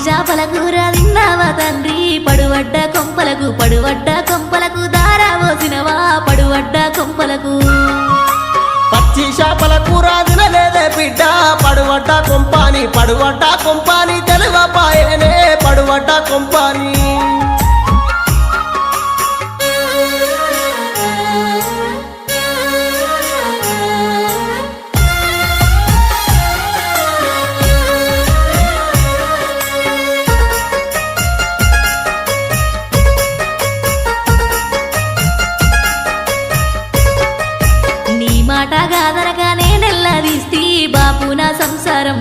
చేపల కూర తిన్నావా తండ్రి పడువడ్డ కొంపలకు దారా పోసినవా పడువడ్డ కొంపలకు పచ్చి చేపల కూర తినలేదే బిడ్డ పడువడ్డ కొంపాని తెలువపాయనే పడువడ్డ కొంపాని మాట గాదరగా నేనెల్లా తీస్తి బాపు నా సంసారం